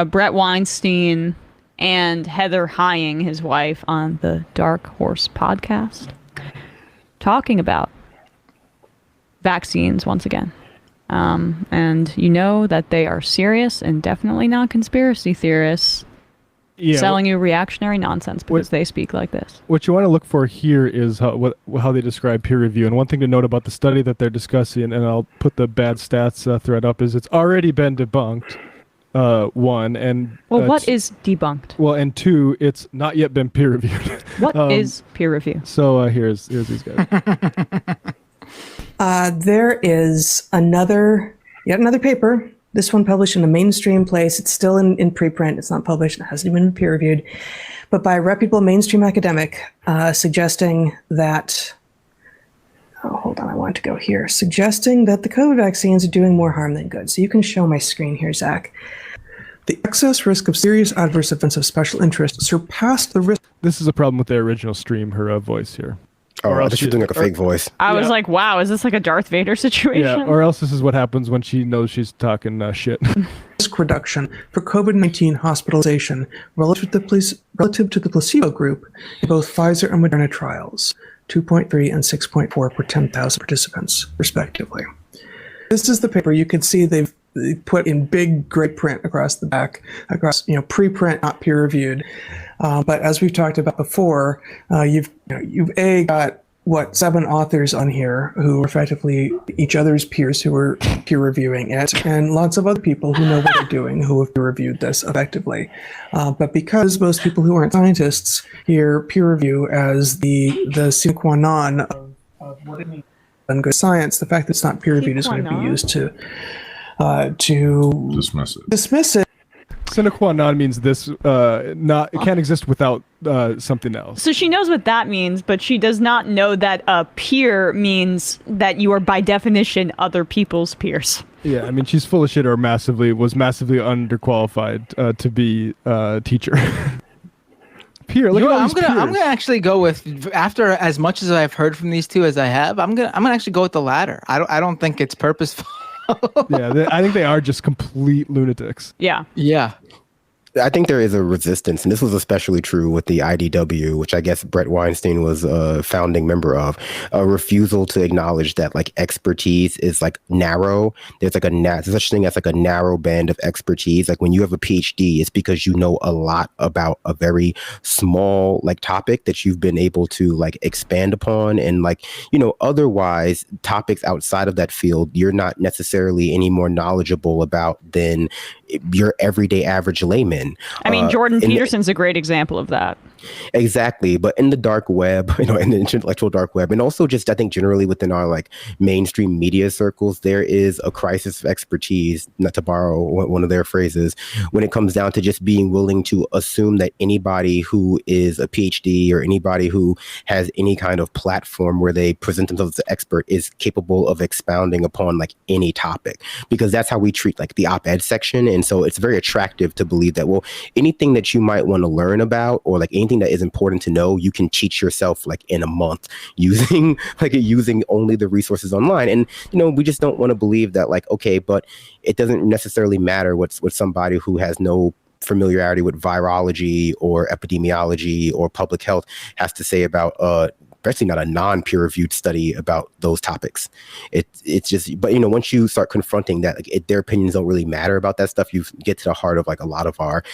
Bret Weinstein and Heather Heying, his wife, on the Dark Horse podcast, talking about vaccines once again. And you know that they are serious and definitely not conspiracy theorists selling you reactionary nonsense because they speak like this. What you want to look for here is how they describe peer review. And one thing to note about the study that they're discussing, and I'll put the bad stats thread up, is it's already been debunked. One, and what is debunked? Well, and two, it's not yet been peer reviewed. What is peer review? So here's these guys. There is yet another paper. This one published in a mainstream place. It's still in preprint. It's not published. It hasn't even been peer reviewed, but by a reputable mainstream academic, suggesting that. Oh, hold on. I want to go here. Suggesting that the COVID vaccines are doing more harm than good. So you can show my screen here, Zach. The excess risk of serious adverse events of special interest surpassed the risk. This is a problem with the original stream, her voice here. Oh, I thought she was doing like a fake voice. I was like, wow, is this like a Darth Vader situation? Yeah, or else this is what happens when she knows she's talking shit. Risk reduction for COVID-19 hospitalization relative to the placebo group in both Pfizer and Moderna trials, 2.3 and 6.4 per 10,000 participants, respectively. This is the paper. You can see they've put in big gray print across the back, preprint, not peer-reviewed. But as we've talked about before, you've got 7 authors on here who are effectively each other's peers who are peer reviewing it, and lots of other people who know what they're doing who have peer reviewed this effectively. But because most people who aren't scientists hear peer review as the sine qua non of what it means in good science, the fact that it's not peer reviewed is going to be used to dismiss it. Sine qua non means this it can't exist without something else. So she knows what that means, but she does not know that a peer means that you are by definition other people's peers. Yeah, I mean, she's full of shit or was massively underqualified to be a teacher. Peer, look at all these peers. I'm gonna actually go with, after as much as I've heard from these two as I have, I'm gonna actually go with the latter. I don't think it's purposeful. Yeah, I think they are just complete lunatics. Yeah. Yeah. I think there is a resistance, and this was especially true with the IDW, which I guess Bret Weinstein was a founding member of, a refusal to acknowledge that like expertise is like narrow. There's like there's such thing as like a narrow band of expertise. Like when you have a PhD, it's because you know a lot about a very small like topic that you've been able to like expand upon, and like, otherwise topics outside of that field, you're not necessarily any more knowledgeable about than your everyday average layman. I mean, Jordan Peterson's a great example of that. Exactly. But in the dark web, in the intellectual dark web, and also just I think generally within our like mainstream media circles, there is a crisis of expertise, not to borrow one of their phrases, when it comes down to just being willing to assume that anybody who is a PhD or anybody who has any kind of platform where they present themselves as an expert is capable of expounding upon like any topic, because that's how we treat like the op-ed section. And so it's very attractive to believe that, well, anything that you might want to learn about or like anything that is important to know, you can teach yourself like in a month using only the resources online. And, we just don't want to believe that like, okay, but it doesn't necessarily matter what somebody who has no familiarity with virology or epidemiology or public health has to say about especially not a non-peer-reviewed study about those topics. It's just, but once you start confronting that, like their opinions don't really matter about that stuff, you get to the heart of like a lot of our,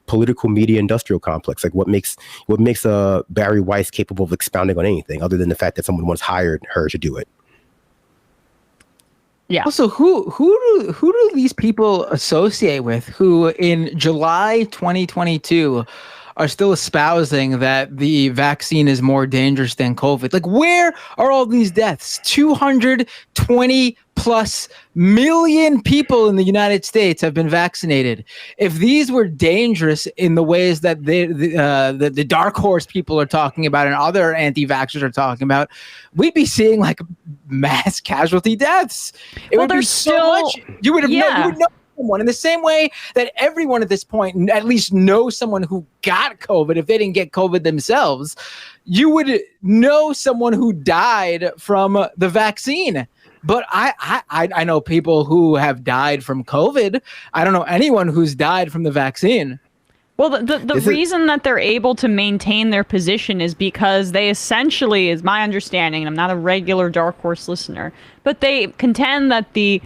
political media industrial complex. Like what makes Barry Weiss capable of expounding on anything other than the fact that someone once hired her to do it. Yeah. Also, who do these people associate with who in July 2022 are still espousing that the vaccine is more dangerous than COVID? Like, where are all these deaths? 220 plus million people in the United States have been vaccinated. If these were dangerous in the ways that the dark horse people are talking about and other anti-vaxxers are talking about, we'd be seeing like mass casualty deaths. It would be so much. You would know someone in the same way that everyone at this point at least knows someone who got COVID. If they didn't get COVID themselves, you would know someone who died from the vaccine. But I know people who have died from COVID. I don't know anyone who's died from the vaccine. Well, the reason that they're able to maintain their position is because they essentially, is my understanding, and I'm not a regular Dark Horse listener, but they contend that the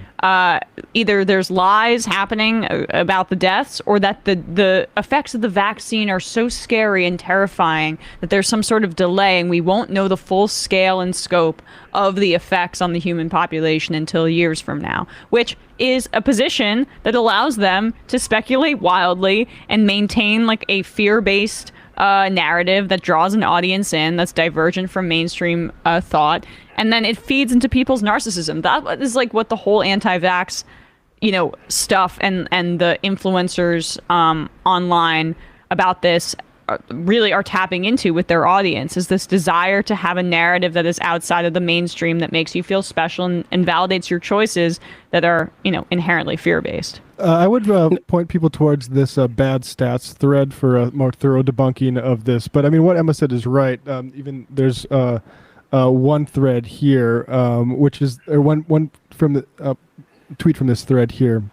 either there's lies happening about the deaths, or that the effects of the vaccine are so scary and terrifying that there's some sort of delay and we won't know the full scale and scope of the effects on the human population until years from now, which is a position that allows them to speculate wildly and maintain like a fear-based narrative that draws an audience in that's divergent from mainstream thought, and then it feeds into people's narcissism. That is like what the whole anti-vax, stuff and the influencers online about this really are tapping into with their audience, is this desire to have a narrative that is outside of the mainstream that makes you feel special and validates your choices that are, inherently fear-based. I would point people towards this bad stats thread for a more thorough debunking of this. But I mean, what Emma said is right. Even there's one thread here, which is one from the tweet from this thread here.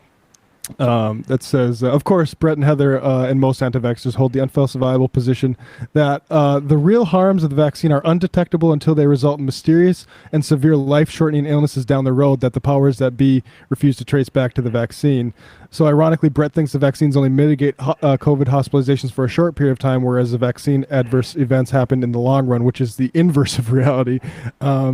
That says, of course, Bret and Heather and most anti-vaxxers hold the unfalsifiable position that the real harms of the vaccine are undetectable until they result in mysterious and severe life-shortening illnesses down the road that the powers that be refuse to trace back to the vaccine. So ironically, Bret thinks the vaccines only mitigate COVID hospitalizations for a short period of time, whereas the vaccine adverse events happen in the long run, which is the inverse of reality. Yeah,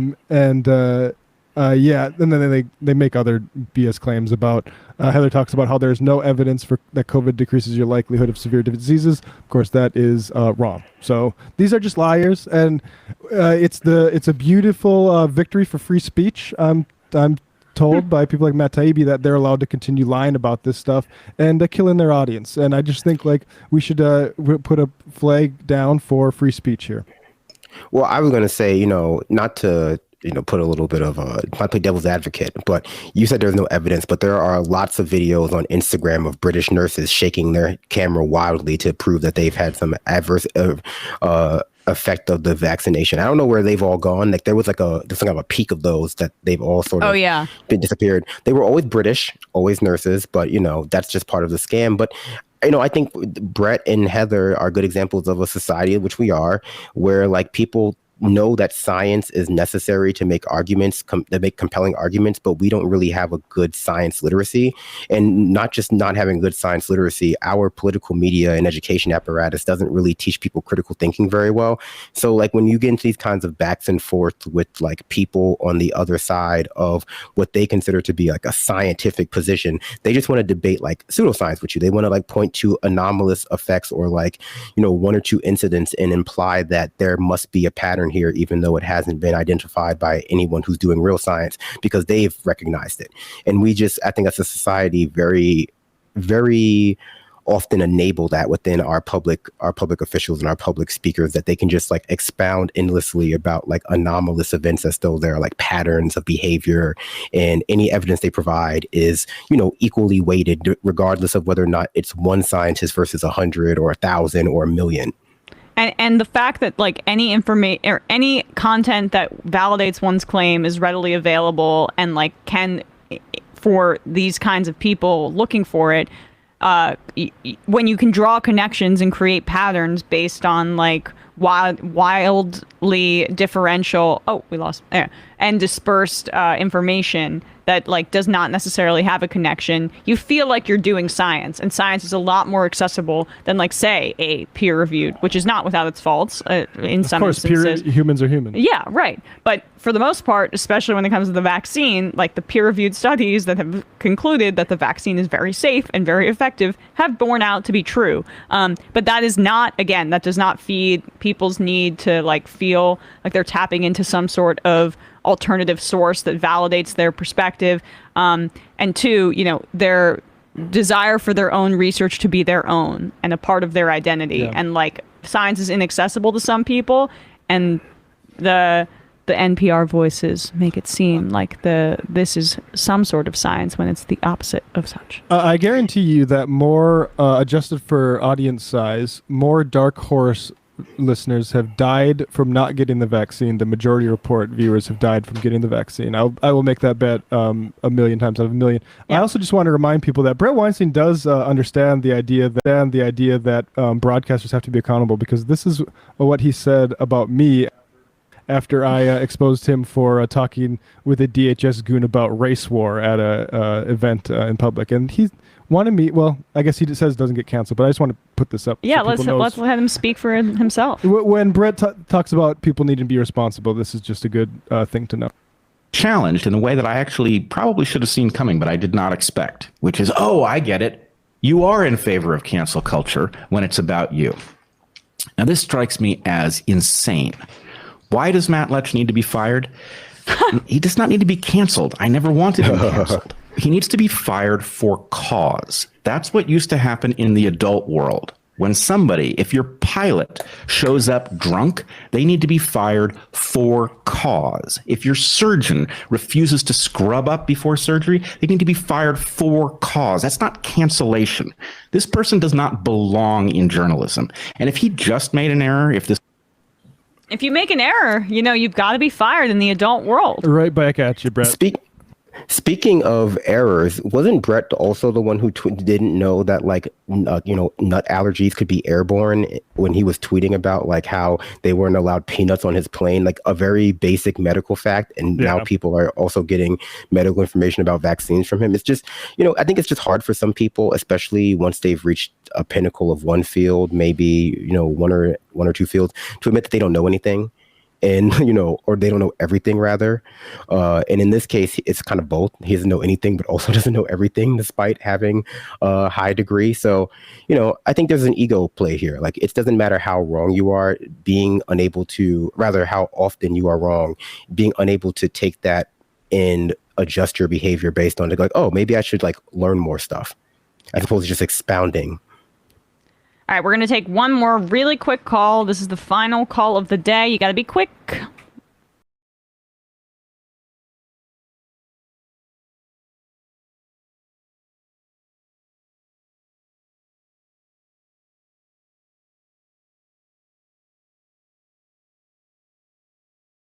and then they make other BS claims about, Heather talks about how there's no evidence that COVID decreases your likelihood of severe diseases. Of course, that is wrong. So these are just liars, and it's a beautiful victory for free speech. I'm told by people like Matt Taibbi that they're allowed to continue lying about this stuff and killing their audience. And I just think like we should put a flag down for free speech here. Well, I was going to say, not to put a little bit of not play devil's advocate, but you said there's no evidence, but there are lots of videos on Instagram of British nurses shaking their camera wildly to prove that they've had some adverse effect of the vaccination. I don't know where they've all gone. Like there's a peak of those that they've all sort of been disappeared. They were always British, always nurses, but that's just part of the scam. But I think Bret and Heather are good examples of a society, which we are, where like people know that science is necessary to make arguments, to make compelling arguments, but we don't really have a good science literacy. And not just not having good science literacy, our political media and education apparatus doesn't really teach people critical thinking very well. So like when you get into these kinds of backs and forth with like people on the other side of what they consider to be like a scientific position, they just want to debate like pseudoscience with you. They want to like point to anomalous effects or like, one or two incidents and imply that there must be a pattern here, even though it hasn't been identified by anyone who's doing real science, because they've recognized it. And I think as a society, very, very often enable that within our public officials and our public speakers, that they can just like expound endlessly about like anomalous events as though there are like patterns of behavior, and any evidence they provide is, equally weighted regardless of whether or not it's one scientist versus 100 or 1,000 or 1,000,000. And the fact that like any information or any content that validates one's claim is readily available and like can, for these kinds of people looking for it, when you can draw connections and create patterns based on like wildly differential and dispersed information that like does not necessarily have a connection, you feel like you're doing science, and science is a lot more accessible than like say a peer-reviewed, which is not without its faults in some instances. Humans are human. Yeah, right. But for the most part, especially when it comes to the vaccine, like the peer-reviewed studies that have concluded that the vaccine is very safe and very effective have borne out to be true. But that is not, again, that does not feed people's need to like feel like they're tapping into some sort of alternative source that validates their perspective, and two, their desire for their own research to be their own and a part of their identity. And like science is inaccessible to some people, and the NPR voices make it seem like this is some sort of science when it's the opposite of such. I guarantee you that more adjusted for audience size, more dark horse listeners have died from not getting the vaccine. The majority report viewers have died from getting the vaccine. I will make that bet a million times out of a million. Yeah. I also just want to remind people that Bret Weinstein does understand the idea that broadcasters have to be accountable, because this is what he said about me after I exposed him for talking with a DHS goon about race war at a event in public. And he wanted me, well, I guess he says doesn't get canceled, but I just want to put this up. Yeah, so let's let him speak for himself. When Bret talks about people needing to be responsible, this is just a good thing to know. Challenged in a way that I actually probably should have seen coming, but I did not expect, which is, oh, I get it. You are in favor of cancel culture when it's about you. Now, this strikes me as insane. Why does Matt Lech need to be fired? He does not need to be canceled. I never wanted him canceled. He needs to be fired for cause. That's what used to happen in the adult world. When somebody, if your pilot shows up drunk, they need to be fired for cause. If your surgeon refuses to scrub up before surgery, they need to be fired for cause. That's not cancellation. This person does not belong in journalism. And if he just made an error, if you make an error, you've got to be fired in the adult world. Right back at you, Bret. Speaking of errors, wasn't Bret also the one who didn't know that nut allergies could be airborne when he was tweeting about how they weren't allowed peanuts on his plane, like a very basic medical fact, and now people are also getting medical information about vaccines from him. It's just, I think it's just hard for some people, especially once they've reached a pinnacle of one field, maybe one or two fields, to admit that they don't know anything. And, or they don't know everything, rather. And in this case, it's kind of both. He doesn't know anything, but also doesn't know everything, despite having a high degree. So, I think there's an ego play here. It doesn't matter how wrong you are, how often you are wrong, being unable to take that and adjust your behavior based on maybe I should learn more stuff, as opposed to just expounding. All right, we're going to take one more really quick call. This is the final call of the day. You got to be quick.